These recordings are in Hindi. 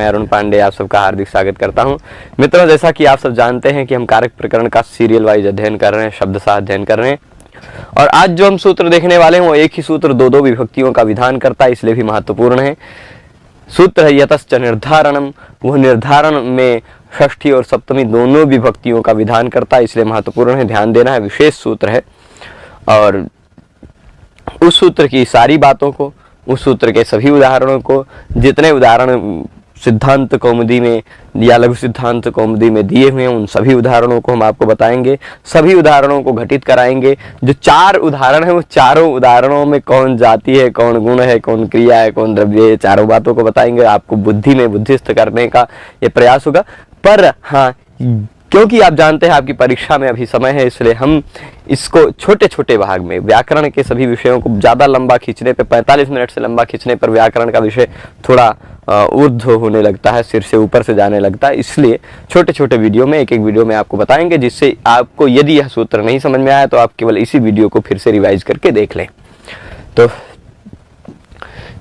मैं अरुण पांडे आप सबका हार्दिक स्वागत करता हूं। मित्रों, जैसा कि आप सब जानते हैं कि हम कारक प्रकरण का सीरियल वाइज अध्ययन कर रहे हैं, शब्दशः अध्ययन कर रहे हैं। और आज जो हम सूत्र देखने वाले हैं वो एक ही सूत्र दो दो विभक्तियों का विधान करता है, इसलिए भी महत्वपूर्ण है। सूत्र है यतश्च निर्धारणम। वह निर्धारण में षष्ठी और सप्तमी दोनों विभक्तियों का विधान करता है, इसलिए महत्वपूर्ण है, ध्यान देना है। विशेष सूत्र है और उस सूत्र की सारी बातों को, उस सूत्र के सभी उदाहरणों को, जितने उदाहरण सिद्धांत कौमुदी में या लघु सिद्धांत कौमुदी में दिए हुए हैं, उन सभी उदाहरणों को हम आपको बताएंगे, सभी उदाहरणों को घटित कराएंगे। जो 4 उदाहरण हैं वो चारों उदाहरणों में कौन जाति है, कौन गुण है, कौन क्रिया है, कौन द्रव्य है, चारों बातों को बताएंगे। आपको बुद्धि में बुद्धिस्त करने का ये प्रयास होगा। पर हाँ, क्योंकि आप जानते हैं आपकी परीक्षा में अभी समय है, इसलिए हम इसको छोटे छोटे भाग में, व्याकरण के सभी विषयों को ज़्यादा लंबा खींचने पे, 45 मिनट से लंबा खींचने पर व्याकरण का विषय थोड़ा ऊर्ध्व होने लगता है, सिर से ऊपर से जाने लगता है। इसलिए छोटे छोटे वीडियो में, एक एक वीडियो में आपको बताएंगे, जिससे आपको यदि यह सूत्र नहीं समझ में आया तो आप केवल इसी वीडियो को फिर से रिवाइज करके देख लें। तो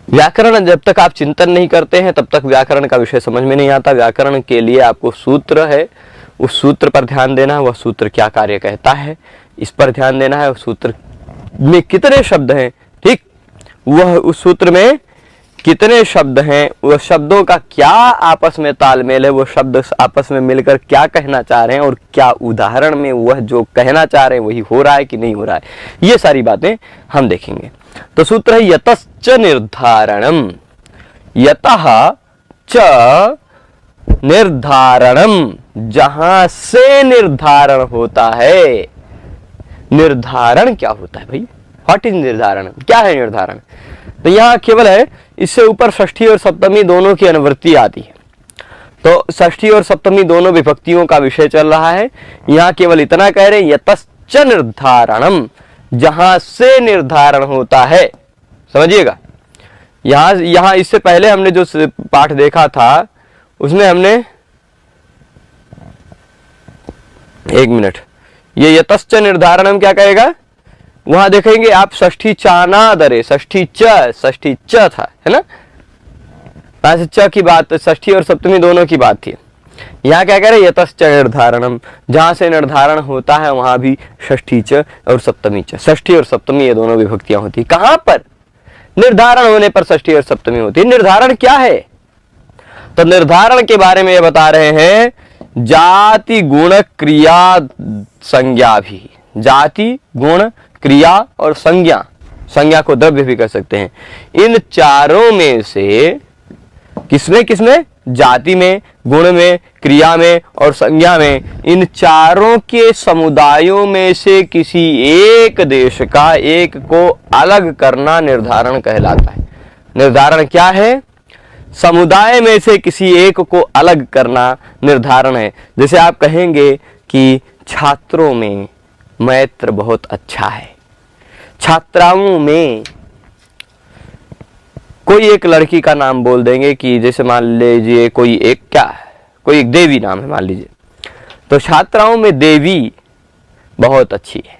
व्याकरण जब तक आप चिंतन नहीं करते हैं तब तक व्याकरण का विषय समझ में नहीं आता। व्याकरण के लिए आपको सूत्र है, उस सूत्र पर ध्यान देना है। वह सूत्र क्या कार्य कहता है, इस पर ध्यान देना है। उस सूत्र में कितने शब्द हैं, ठीक, वह उस सूत्र में कितने शब्द हैं, वह शब्दों का क्या आपस में तालमेल है, वो शब्द आपस में मिलकर क्या कहना चाह रहे हैं और क्या उदाहरण में वह जो कहना चाह रहे हैं वही हो रहा है कि नहीं हो रहा है, ये सारी बातें हम देखेंगे। तो सूत्र है यतश्च निर्धारणम। यतः च निर्धारणम, जहां से निर्धारण होता है। निर्धारण क्या होता है भाई? व्हाट इज निर्धारण? क्या है निर्धारण? तो यहां केवल है, इससे ऊपर षष्ठी और सप्तमी दोनों की अनुवृत्ति आती है। तो षष्ठी और सप्तमी दोनों विभक्तियों का विषय चल रहा है। यहां केवल इतना कह रहे हैं यतश्च निर्धारणम, जहां से निर्धारण होता है। समझिएगा, यहां इससे पहले हमने जो पाठ देखा था उसमें हमने, एक मिनट, ये यतश्च निर्धारणम क्या कहेगा वहां देखेंगे आप, षष्ठी चानादरे, षष्ठी च था, है ना, वहां से च की बात, षष्ठी और सप्तमी दोनों की बात थी। यहाँ क्या कह रहे, यतश्च निर्धारणम, जहां से निर्धारण होता है वहां भी षष्ठी च और सप्तमी च, षष्ठी और सप्तमी ये दोनों विभक्तियां होती। कहां पर? निर्धारण होने पर षष्ठी और सप्तमी होती। निर्धारण क्या है? तो निर्धारण के बारे में ये बता रहे हैं, जाति गुण क्रिया संज्ञा भी। जाति गुण क्रिया और संज्ञा, संज्ञा को द्रव्य भी कह सकते हैं। इन चारों में से किसमें किसमें? जाति में, गुण में, क्रिया में और संज्ञा में, इन चारों के समुदायों में से किसी एक देश का एक को अलग करना निर्धारण कहलाता है। निर्धारण क्या है? समुदाय में से किसी एक को अलग करना निर्धारण है। जैसे आप कहेंगे कि छात्रों में मैत्र बहुत अच्छा है, छात्राओं में कोई एक लड़की का नाम बोल देंगे कि जैसे मान लीजिए कोई एक देवी नाम है मान लीजिए, तो छात्राओं में देवी बहुत अच्छी है।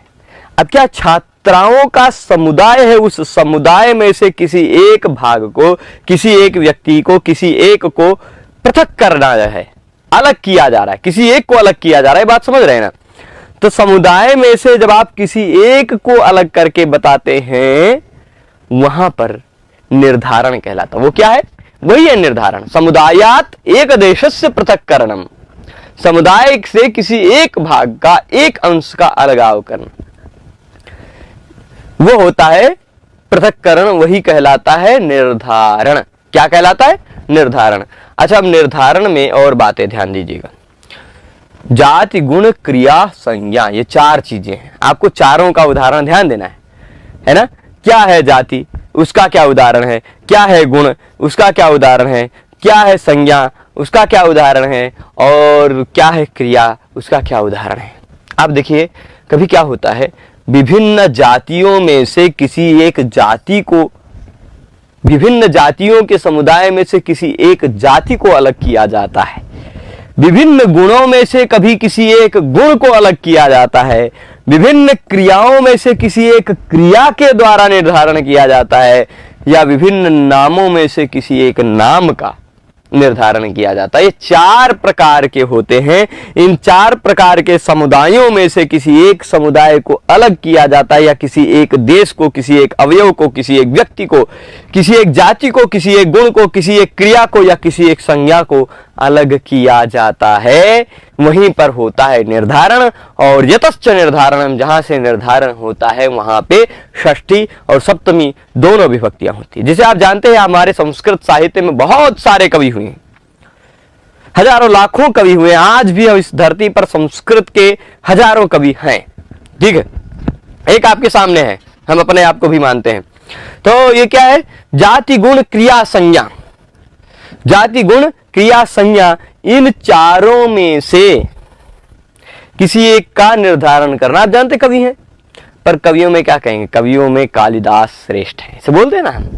अब क्या छात्राओं का समुदाय है, उस समुदाय में से किसी एक भाग को, किसी एक व्यक्ति को, किसी एक को पृथक करना है, अलग किया जा रहा है, किसी एक को अलग किया जा रहा है। बात समझ रहे हैं ना? तो समुदाय में से जब आप किसी एक को अलग करके बताते हैं, वहां पर निर्धारण कहलाता। वो क्या है? वही है निर्धारण। समुदायात एक देशस्य पृथक्करणम, समुदाय से किसी एक भाग का, एक अंश का अलगाव करना, वो होता है पृथक्करण, वही कहलाता है निर्धारण। क्या कहलाता है? निर्धारण। अच्छा, अब निर्धारण में और बातें ध्यान दीजिएगा। जाति गुण क्रिया संज्ञा, ये 4 चीजें हैं। आपको चारों का उदाहरण ध्यान देना है ना? क्या है जाति, उसका क्या उदाहरण है? क्या है गुण, उसका क्या उदाहरण है? क्या है संज्ञा, उसका क्या उदाहरण है? और क्या है क्रिया, उसका क्या उदाहरण है? आप देखिए, कभी क्या होता है, विभिन्न जातियों में से किसी एक जाति को, विभिन्न जातियों के समुदाय में से किसी एक जाति को अलग किया जाता है। विभिन्न गुणों में से कभी किसी एक गुण को अलग किया जाता है। विभिन्न क्रियाओं में से किसी एक क्रिया के द्वारा निर्धारण किया जाता है, या विभिन्न नामों में से किसी एक नाम का निर्धारण किया जाता है। ये 4 प्रकार के होते हैं। इन 4 प्रकार के समुदायों में से किसी एक समुदाय को अलग किया जाता है, या किसी एक देश को, किसी एक अवयव को, किसी एक व्यक्ति को, किसी एक जाति को, किसी एक गुण को, किसी एक क्रिया को या किसी एक संज्ञा को अलग किया जाता है। वहीं पर होता है निर्धारण। और यतश्च निर्धारणम, जहां से निर्धारण होता है वहां पे षष्ठी और सप्तमी दोनों विभक्तियां होती है। जिसे आप जानते हैं हमारे संस्कृत साहित्य में बहुत सारे कवि हुए, हजारों लाखों कवि हुए। आज भी इस धरती पर संस्कृत के हजारों कवि हैं। ठीक है, एक आपके सामने है, हम अपने आप को भी मानते हैं। तो ये क्या है? जाति गुण क्रिया संज्ञा। जाति गुण क्रिया संज्ञा, इन चारों में से किसी एक का निर्धारण करना। आप जानते कवि हैं, पर कवियों में क्या कहेंगे? कवियों में कालिदास श्रेष्ठ है, इसे बोलते हैं ना हम,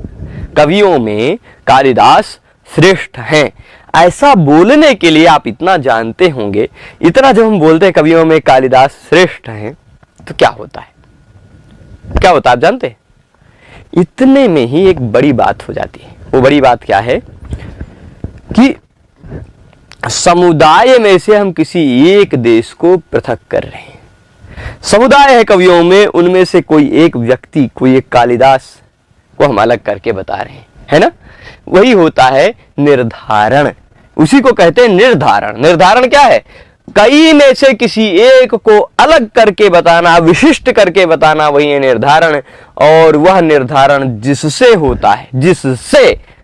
कवियों में कालिदास श्रेष्ठ हैं। ऐसा बोलने के लिए आप इतना जानते होंगे, इतना जब हम बोलते हैं कवियों में कालिदास श्रेष्ठ हैं, तो क्या होता है? क्या होता है आप जानते हैं? इतने में ही एक बड़ी बात हो जाती है। वो बड़ी बात क्या है कि समुदाय में से हम किसी एक देश को पृथक कर रहे हैं। समुदाय है कवियों में, उनमें से कोई एक व्यक्ति, कोई एक कालिदास को हम अलग करके बता रहे हैं, है ना? वही होता है निर्धारण। उसी को कहते हैं निर्धारण। निर्धारण क्या है? कई में से किसी एक को अलग करके बताना, विशिष्ट करके बताना, वही है निर्धारण। और वह निर्धारण जिससे होता है,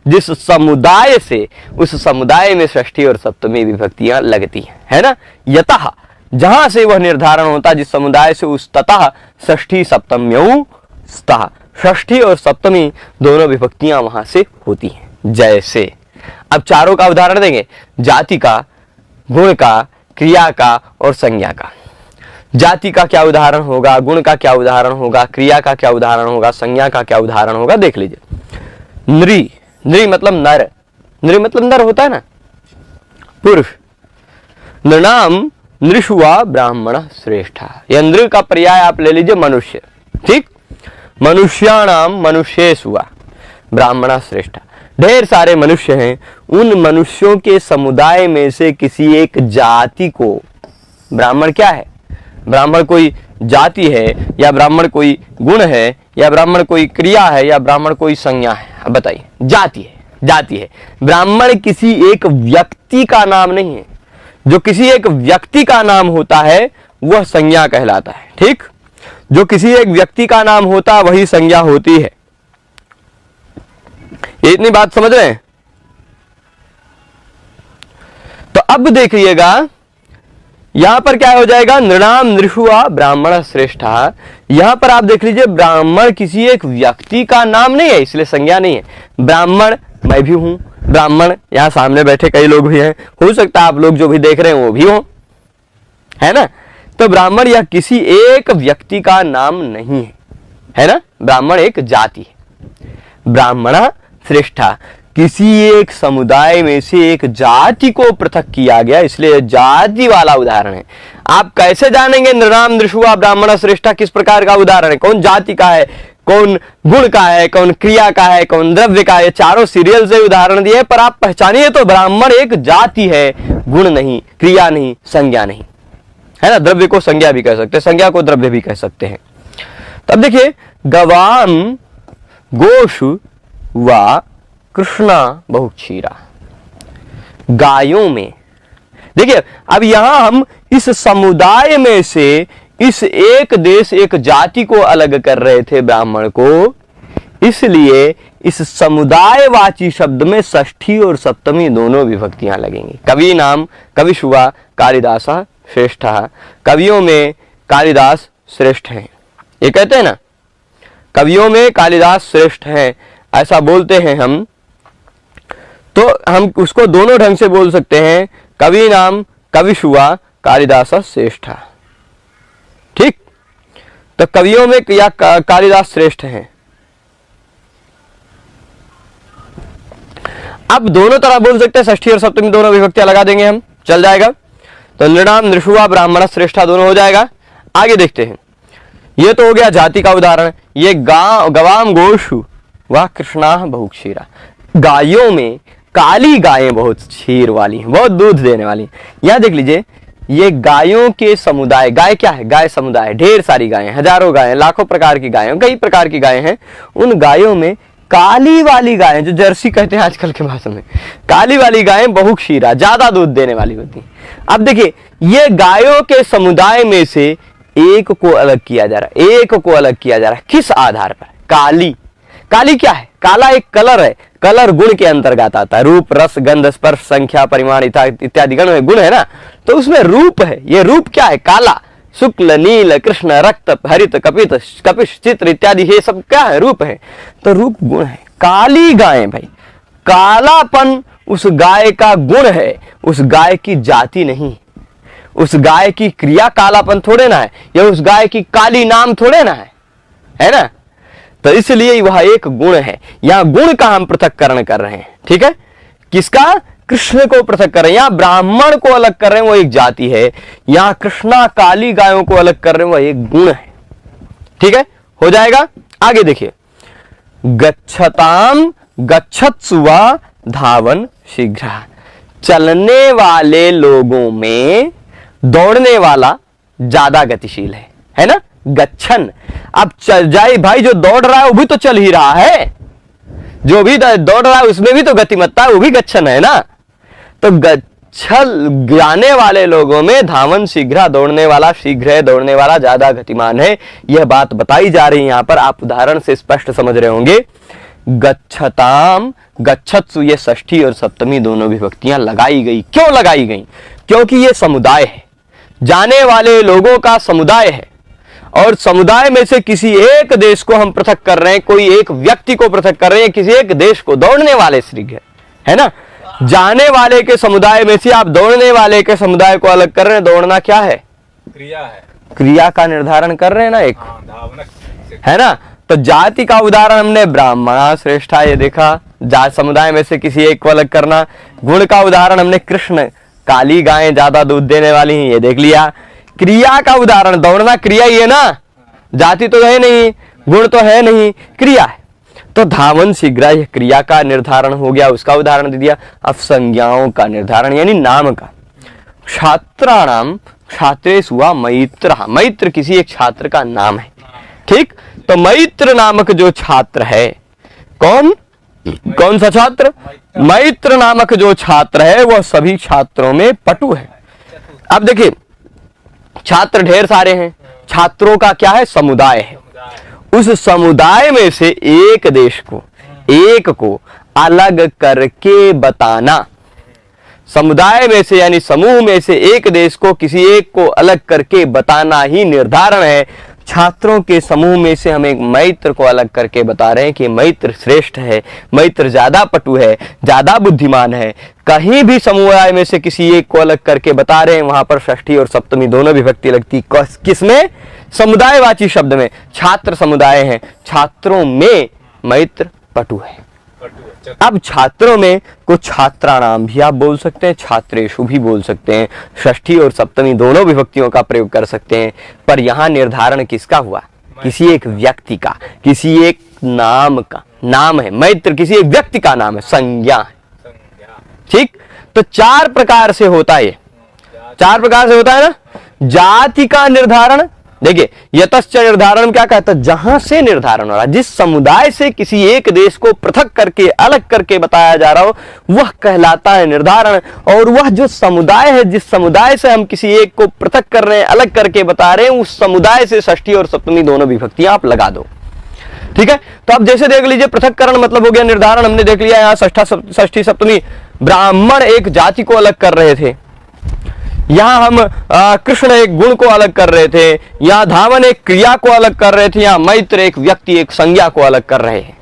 जिस समुदाय से, उस समुदाय में षष्ठी और सप्तमी विभक्तियां लगती हैं, है ना? यतः, जहां से वह निर्धारण होता है, जिस समुदाय से, उस ततः षष्ठी सप्तम्यौ स्तः, षष्ठी और सप्तमी दोनों विभक्तियां वहां से होती हैं। जैसे अब चारों का उदाहरण देंगे, जाति का, गुण का, क्रिया का और संज्ञा का। जाति का क्या उदाहरण होगा, गुण का क्या उदाहरण होगा, क्रिया का क्या उदाहरण होगा, संज्ञा का क्या उदाहरण होगा, देख लीजिए। नृ, नृ मतलब नर, नृ मतलब नर होता है ना, पुरुष। नृणाम नृषुवा ब्राह्मण श्रेष्ठ। यह नृ का पर्याय आप ले लीजिए मनुष्य, ठीक? मनुष्याणाम मनुष्येषु ब्राह्मण श्रेष्ठ। ढेर सारे मनुष्य हैं, उन मनुष्यों के समुदाय में से किसी एक जाति को, ब्राह्मण क्या है? ब्राह्मण कोई जाति है, या ब्राह्मण कोई गुण है, या ब्राह्मण कोई क्रिया है, या ब्राह्मण कोई संज्ञा है? अब बताइए। जाति है, जाति है। ब्राह्मण किसी एक व्यक्ति का नाम नहीं है। जो किसी एक व्यक्ति का नाम होता है वह संज्ञा कहलाता है, ठीक? जो किसी एक व्यक्ति का नाम होता है वही संज्ञा होती है। इतनी बात समझ रहे हैं? तो अब देखिएगा, यहां पर क्या हो जाएगा? नृणाम नृषुआ ब्राह्मण श्रेष्ठा। यहां पर आप देख लीजिए, ब्राह्मण किसी एक व्यक्ति का नाम नहीं है, इसलिए संज्ञा नहीं है। ब्राह्मण मैं भी हूं, ब्राह्मण यहां सामने बैठे कई लोग भी हैं, हो सकता है आप लोग जो भी देख रहे हैं वो भी हो, है ना? तो ब्राह्मण यह किसी एक व्यक्ति का नाम नहीं है ना? ब्राह्मण एक जाति है। ब्राह्मण श्रेष्ठा, किसी एक समुदाय में से एक जाति को पृथक किया गया, इसलिए जाति वाला उदाहरण है। आप कैसे जानेंगे नृणाम नृषुआ ब्राह्मण श्रेष्ठा किस प्रकार का उदाहरण है? कौन जाति का है, कौन गुण का है, कौन क्रिया का है, कौन द्रव्य का है? चारों सीरियल से उदाहरण दिए, पर आप पहचानिए तो ब्राह्मण एक जाति है, गुण नहीं, क्रिया नहीं, संज्ञा नहीं, है ना? द्रव्य को संज्ञा भी कह सकते हैं, संज्ञा को द्रव्य भी कह सकते हैं। तब देखिए, गवाम गोषु वा कृष्णा बहुक्षीरा। गायों में, देखिए अब यहां हम इस समुदाय में से इस एक देश, एक जाति को अलग कर रहे थे, ब्राह्मण को, इसलिए इस समुदायवाची शब्द में षष्ठी और सप्तमी दोनों विभक्तियां लगेंगी। कवि नाम कविषुआ कालिदास श्रेष्ठ। कवियों में कालिदास श्रेष्ठ हैं, ये कहते हैं ना, कवियों में कालिदास श्रेष्ठ हैं, ऐसा बोलते हैं हम। तो हम उसको दोनों ढंग से बोल सकते हैं, कवि नाम कविषुआ कालिदास श्रेष्ठ, ठीक? तो कवियों में या कालिदास श्रेष्ठ हैं। अब दोनों तरह बोल सकते हैं, षष्ठी और सप्तमी दोनों विभक्तियां लगा देंगे हम, चल जाएगा। तो नृणाम नृषुआ ब्राह्मण श्रेष्ठा दोनों हो जाएगा। आगे देखते हैं, ये तो हो गया जाति का उदाहरण। ये गवाम गोषु व कृष्णा बहुक्षीरा। गायों में काली गायें बहुत क्षीर वाली हैं, बहुत दूध देने वाली हैं। यहां देख लीजिए, ये गायों के समुदाय, गाय क्या है? गाय समुदाय, ढेर सारी गायें, हजारों गायें, लाखों प्रकार की गायें, कई प्रकार की गायें हैं। उन गायों में काली वाली गायें, जो जर्सी कहते हैं आजकल के भाषा में, काली वाली गायें बहुक्षीरा, ज्यादा दूध देने वाली होती हैं। अब देखिए, ये गायों के समुदाय में से एक को अलग किया जा रहा है, एक को अलग किया जा रहा है। किस आधार पर? काली। काली क्या है? काला एक कलर है, कलर गुण के अंतर्गत आता है। रूप, रस, गंध, स्पर्श, संख्या, परिमाण इत्यादि गुण है ना, तो उसमें रूप है। ये रूप क्या है? काला, शुक्ल, नील, कृष्ण, रक्त, हरित, कपित, कपिश, चित्र इत्यादि, ये सब क्या है? रूप है। तो रूप गुण है। काली गाय भाई, कालापन उस गाय का गुण है, उस गाय की जाति नहीं। उस गाय की क्रिया कालापन थोड़े ना है, या उस गाय की काली नाम थोड़े ना है ना। तो इसलिए वह एक गुण है। यहां गुण का हम पृथक्करण कर रहे हैं, ठीक है। किसका? कृष्ण को पृथक कर रहे हैं। यहां ब्राह्मण को अलग कर रहे हैं, वो एक जाति है। यहां कृष्णा काली गायों को अलग कर रहे हैं, वह एक गुण है, ठीक है। हो जाएगा। आगे देखिए, गच्छताम गच्छत्सुवा धावन शीघ्र। चलने वाले लोगों में दौड़ने वाला ज्यादा गतिशील है ना। गच्छन, अब चल जाए भाई, जो दौड़ रहा है वो भी तो चल ही रहा है, जो भी दौड़ रहा है उसमें भी तो गतिमत्ता है, वो भी गच्छन है ना। तो गच्छल जाने वाले लोगों में धावन शीघ्र, दौड़ने वाला शीघ्र है, दौड़ने वाला ज्यादा गतिमान है। यह बात बताई जा रही है यहां पर, आप उदाहरण से स्पष्ट समझ रहे होंगे। गच्छताम गच्छत्सु, ये षष्ठी और सप्तमी दोनों विभक्तियां लगाई गई। क्यों लगाई गई? क्योंकि ये समुदाय है, जाने वाले लोगों का समुदाय है, और समुदाय में से किसी एक देश को हम पृथक कर रहे हैं, कोई एक व्यक्ति को पृथक कर रहे हैं, किसी एक देश को। दौड़ने वाले शीघ्र है ना, जाने वाले के समुदाय में से आप दौड़ने वाले के समुदाय को अलग कर रहे हैं। दौड़ना क्या है? क्रिया है, क्रिया का निर्धारण कर रहे हैं ना एक, है ना। तो जाति का उदाहरण हमने ब्राह्मणा श्रेष्ठा ये देखा, जात समुदाय में से किसी एक को अलग करना। गुण का उदाहरण हमने कृष्ण, काली गायें ज्यादा दूध देने वाली हैं, ये देख लिया। क्रिया का उदाहरण, दौड़ना क्रिया ही है ना, जाति तो है नहीं, गुण तो है नहीं, क्रिया है। तो धावन शीघ्र, यह क्रिया का निर्धारण हो गया, उसका उदाहरण दे दिया। अब संज्ञाओं का निर्धारण यानी नाम का। छात्राणाम छात्रेषु वा मैत्र, मैत्र किसी एक छात्र का नाम है, ठीक। तो मैत्र नामक जो छात्र है, कौन सा छात्र? मैत्र नामक जो छात्र है वह सभी छात्रों में पटु है। अब देखिए, छात्र ढेर सारे हैं, छात्रों का क्या है? समुदाय है। उस समुदाय में से एक देश को, एक को अलग करके बताना। समुदाय में से यानी समूह में से एक देश को किसी एक को अलग करके बताना ही निर्धारण है। छात्रों के समूह में से हम एक मैत्र को अलग करके बता रहे हैं कि मैत्र श्रेष्ठ है, मैत्र ज्यादा पटु है, ज्यादा बुद्धिमान है। कहीं भी समुदाय में से किसी एक को अलग करके बता रहे हैं, वहां पर षष्ठी और सप्तमी दोनों विभक्ति लगती। किसमें? समुदायवाची शब्द में। छात्र समुदाय है, छात्रों में मैत्र पटु है। अब छात्रों में कुछ छात्राणाम भी आप बोल सकते हैं, छात्रेषु भी बोल सकते हैं, षष्ठी और सप्तमी दोनों विभक्तियों का प्रयोग कर सकते हैं। पर यहां निर्धारण किसका हुआ? किसी एक व्यक्ति का, किसी एक नाम का। नाम है मैत्र, किसी एक व्यक्ति का नाम है, संज्ञा है, ठीक। तो चार प्रकार से होता है, चार प्रकार से होता है ना। जाति का निर्धारण, देखिए यतश्च निर्धारण क्या कहता है? जहां से निर्धारण हो रहा है, जिस समुदाय से किसी एक देश को पृथक करके अलग करके बताया जा रहा हो, वह कहलाता है निर्धारण। और वह जो समुदाय है, जिस समुदाय से हम किसी एक को पृथक कर रहे हैं, अलग करके बता रहे हैं, उस समुदाय से षष्ठी और सप्तमी दोनों विभक्तियां आप लगा दो, ठीक है। तो अब जैसे देख लीजिए, पृथक्करण मतलब हो गया निर्धारण, हमने देख लिया। यहाँ षष्ठी सप्तमी, ब्राह्मण एक जाति को अलग कर रहे थे, यहां हम कृष्ण एक गुण को अलग कर रहे थे, यहां धावन एक क्रिया को अलग कर रहे थे, यहां मैत्र एक व्यक्ति एक संज्ञा को अलग कर रहे हैं।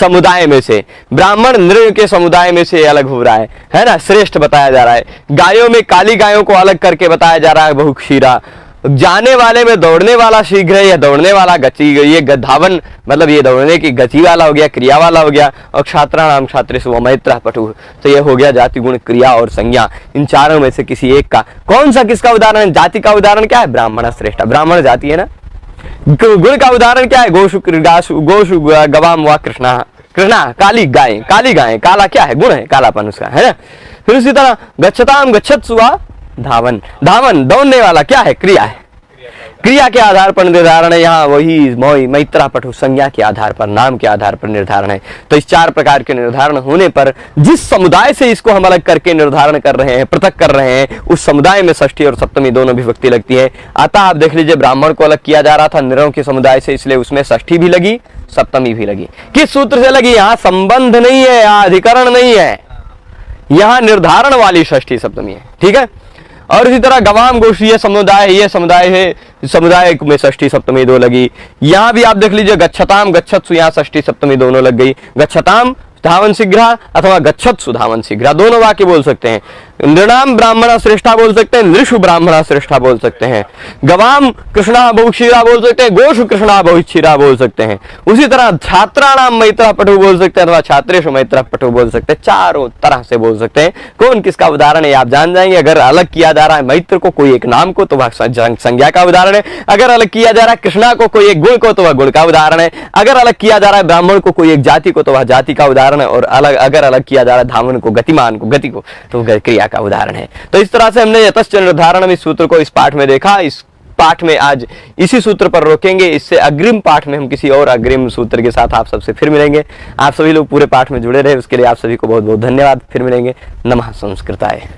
समुदाय में से ब्राह्मण नृ के समुदाय में से अलग हो रहा है ना, श्रेष्ठ बताया जा रहा है। गायों में काली गायों को अलग करके बताया जा रहा है, बहुक्षीरा। जाने वाले में दौड़ने वाला शीघ्र है, या दौड़ने वाला गति, ये धावन मतलब ये दौड़ने की गति वाला हो गया, क्रिया वाला हो गया। और छात्राणाम छात्रेषु वा मैत्रः पटुः, तो ये हो गया जाति गुण क्रिया और संज्ञा। इन चारों में से किसी एक का, कौन सा किसका उदाहरण? जाति का उदाहरण क्या है? ब्राह्मण श्रेष्ठ, ब्राह्मण जाति है ना। गुण का उदाहरण क्या है? गोषु गवाम वा कृष्णा, कृष्णा काली गाय, काली गाय, काला क्या है? गुण है, कालापन उसका, है ना। फिर उसी तरह गच्छताम गच्छत्सु वा धावन, धावन दौड़ने वाला क्या है? क्रिया है। क्रिया के आधार पर निर्धारण है, यहाँ वही मैत्रा पठु संज्ञा के आधार पर, नाम के आधार पर निर्धारण है। तो इस 4 प्रकार के निर्धारण होने पर जिस समुदाय से इसको हम अलग करके निर्धारण कर रहे हैं, पृथक कर रहे हैं, उस समुदाय में षष्ठी और सप्तमी दोनों विभक्ति लगती है। अतः आप देख लीजिए, ब्राह्मण को अलग किया जा रहा था निरों के समुदाय से, इसलिए उसमें षष्ठी भी लगी, सप्तमी भी लगी। किस सूत्र से लगी? यहाँ संबंध नहीं है, यहाँ अधिकरण नहीं है, यहाँ निर्धारण वाली षष्ठी सप्तमी है, ठीक है। और इसी तरह गवाम गोष्ठी ये समुदाय है, समुदाय में षष्ठी सप्तमी 2 लगी। यहां भी आप देख लीजिए, गच्छताम गच्छत्सु, यहाँ षष्ठी सप्तमी दोनों लग गई। गच्छताम धावन शीघ्र अथवा गच्छत्सु धावन शीघ्र, दोनों वाक्य बोल सकते हैं। नृणाम ब्राह्मणा श्रेष्ठा बोल सकते हैं, नृषु ब्राह्मणा श्रेष्ठा बोल सकते हैं। गवाम कृष्णा बहुक्षीरा बोल सकते हैं, गोषु कृष्णा बहुक्षीरा बोल सकते हैं। उसी तरह छात्राणाम मैत्रा पठु बोल सकते हैं अथवा छात्रेषु मैत्रा पठु बोल सकते हैं। चारों तरह से बोल सकते हैं। कौन किसका उदाहरण है आप जान जाएंगे। अगर अलग किया जा रहा है मैत्र को कोई एक नाम को तो वह संज्ञा का उदाहरण है। अगर अलग किया जा रहा है कृष्णा को कोई एक गुण को तो वह गुण का उदाहरण है। अगर अलग किया जा रहा है ब्राह्मण को कोई एक जाति को तो वह जाति का उदाहरण है। और अगर अलग किया जा रहा है धावन को, गतिमान को, गति को, तो क्रिया का उदाहरण है। तो इस तरह से हमने यतश्च निर्धारण इस सूत्र को इस पाठ में देखा। इस पाठ में आज इसी सूत्र पर रोकेंगे। इससे अग्रिम पाठ में हम किसी और अग्रिम सूत्र के साथ आप सबसे फिर मिलेंगे। आप सभी लोग पूरे पाठ में जुड़े रहे, उसके लिए आप सभी को बहुत बहुत धन्यवाद। फिर मिलेंगे। नमः संस्कृताय।